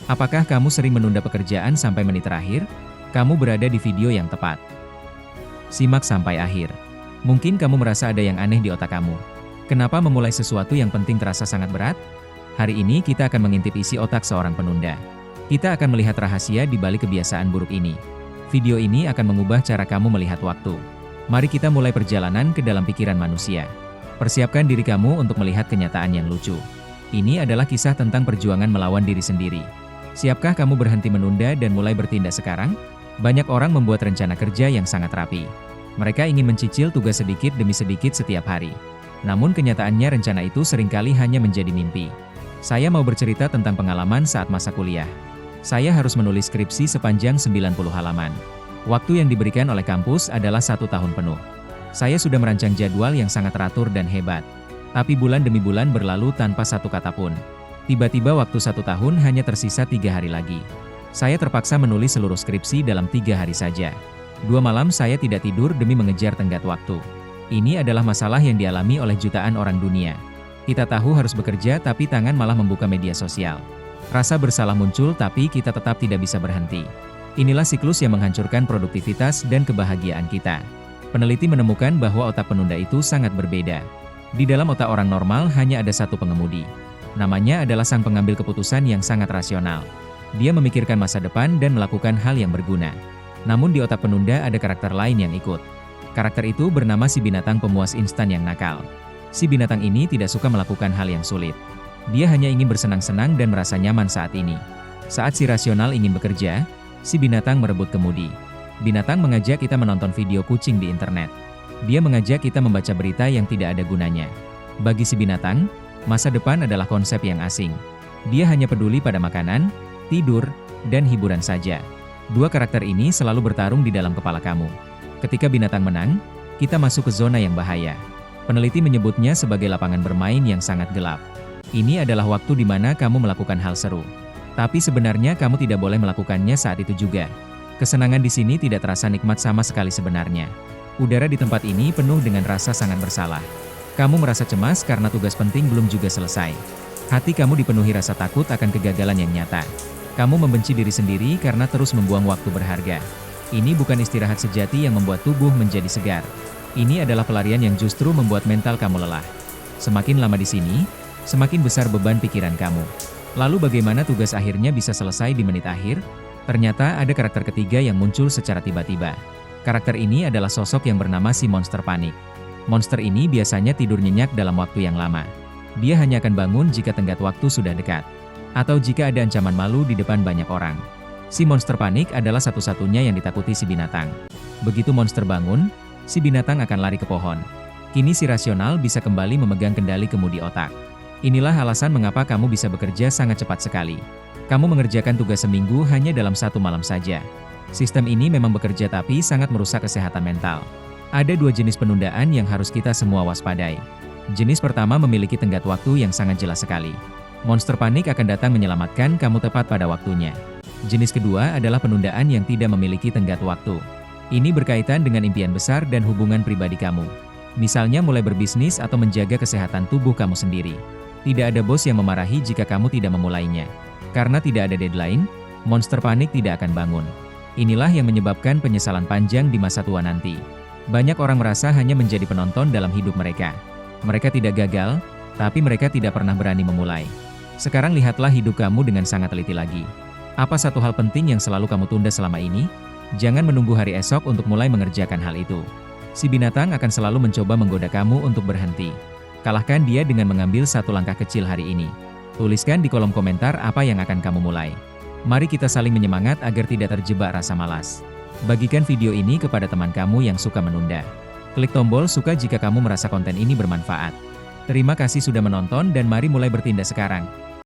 Apakah kamu sering menunda pekerjaan sampai menit terakhir? Kamu berada di video yang tepat. Simak sampai akhir. Mungkin kamu merasa ada yang aneh di otak kamu. Kenapa memulai sesuatu yang penting terasa sangat berat? Hari ini kita akan mengintip isi otak seorang penunda. Kita akan melihat rahasia di balik kebiasaan buruk ini. Video ini akan mengubah cara kamu melihat waktu. Mari kita mulai perjalanan ke dalam pikiran manusia. Persiapkan diri kamu untuk melihat kenyataan yang lucu. Ini adalah kisah tentang perjuangan melawan diri sendiri. Siapkah kamu berhenti menunda dan mulai bertindak sekarang? Banyak orang membuat rencana kerja yang sangat rapi. Mereka ingin mencicil tugas sedikit demi sedikit setiap hari. Namun kenyataannya rencana itu seringkali hanya menjadi mimpi. Saya mau bercerita tentang pengalaman saat masa kuliah. Saya harus menulis skripsi sepanjang 90 halaman. Waktu yang diberikan oleh kampus adalah 1 tahun penuh. Saya sudah merancang jadwal yang sangat teratur dan hebat. Tapi bulan demi bulan berlalu tanpa satu kata pun. Tiba-tiba waktu 1 tahun hanya tersisa 3 hari lagi. Saya terpaksa menulis seluruh skripsi dalam 3 hari saja. 2 malam saya tidak tidur demi mengejar tenggat waktu. Ini adalah masalah yang dialami oleh jutaan orang dunia. Kita tahu harus bekerja tapi tangan malah membuka media sosial. Rasa bersalah muncul tapi kita tetap tidak bisa berhenti. Inilah siklus yang menghancurkan produktivitas dan kebahagiaan kita. Peneliti menemukan bahwa otak penunda itu sangat berbeda. Di dalam otak orang normal hanya ada satu pengemudi. Namanya adalah sang pengambil keputusan yang sangat rasional. Dia memikirkan masa depan dan melakukan hal yang berguna. Namun di otak penunda ada karakter lain yang ikut. Karakter itu bernama si binatang pemuas instan yang nakal. Si binatang ini tidak suka melakukan hal yang sulit. Dia hanya ingin bersenang-senang dan merasa nyaman saat ini. Saat si rasional ingin bekerja, si binatang merebut kemudi. Binatang mengajak kita menonton video kucing di internet. Dia mengajak kita membaca berita yang tidak ada gunanya. Bagi si binatang, masa depan adalah konsep yang asing. Dia hanya peduli pada makanan, tidur, dan hiburan saja. 2 karakter ini selalu bertarung di dalam kepala kamu. Ketika binatang menang, kita masuk ke zona yang bahaya. Peneliti menyebutnya sebagai lapangan bermain yang sangat gelap. Ini adalah waktu di mana kamu melakukan hal seru. Tapi sebenarnya kamu tidak boleh melakukannya saat itu juga. Kesenangan di sini tidak terasa nikmat sama sekali sebenarnya. Udara di tempat ini penuh dengan rasa sangat bersalah. Kamu merasa cemas karena tugas penting belum juga selesai. Hati kamu dipenuhi rasa takut akan kegagalan yang nyata. Kamu membenci diri sendiri karena terus membuang waktu berharga. Ini bukan istirahat sejati yang membuat tubuh menjadi segar. Ini adalah pelarian yang justru membuat mental kamu lelah. Semakin lama di sini, semakin besar beban pikiran kamu. Lalu bagaimana tugas akhirnya bisa selesai di menit akhir? Ternyata ada karakter ketiga yang muncul secara tiba-tiba. Karakter ini adalah sosok yang bernama si monster panik. Monster ini biasanya tidur nyenyak dalam waktu yang lama. Dia hanya akan bangun jika tenggat waktu sudah dekat. Atau jika ada ancaman malu di depan banyak orang. Si monster panik adalah satu-satunya yang ditakuti si binatang. Begitu monster bangun, si binatang akan lari ke pohon. Kini si rasional bisa kembali memegang kendali kemudi otak. Inilah alasan mengapa kamu bisa bekerja sangat cepat sekali. Kamu mengerjakan tugas seminggu hanya dalam 1 malam saja. Sistem ini memang bekerja tapi sangat merusak kesehatan mental. Ada 2 jenis penundaan yang harus kita semua waspadai. Jenis pertama memiliki tenggat waktu yang sangat jelas sekali. Monster panik akan datang menyelamatkan kamu tepat pada waktunya. Jenis kedua adalah penundaan yang tidak memiliki tenggat waktu. Ini berkaitan dengan impian besar dan hubungan pribadi kamu. Misalnya mulai berbisnis atau menjaga kesehatan tubuh kamu sendiri. Tidak ada bos yang memarahi jika kamu tidak memulainya. Karena tidak ada deadline, monster panik tidak akan bangun. Inilah yang menyebabkan penyesalan panjang di masa tua nanti. Banyak orang merasa hanya menjadi penonton dalam hidup mereka. Mereka tidak gagal, tapi mereka tidak pernah berani memulai. Sekarang lihatlah hidup kamu dengan sangat teliti lagi. Apa satu hal penting yang selalu kamu tunda selama ini? Jangan menunggu hari esok untuk mulai mengerjakan hal itu. Si binatang akan selalu mencoba menggoda kamu untuk berhenti. Kalahkan dia dengan mengambil 1 langkah kecil hari ini. Tuliskan di kolom komentar apa yang akan kamu mulai. Mari kita saling menyemangat agar tidak terjebak rasa malas. Bagikan video ini kepada teman kamu yang suka menunda. Klik tombol suka jika kamu merasa konten ini bermanfaat. Terima kasih sudah menonton dan mari mulai bertindak sekarang.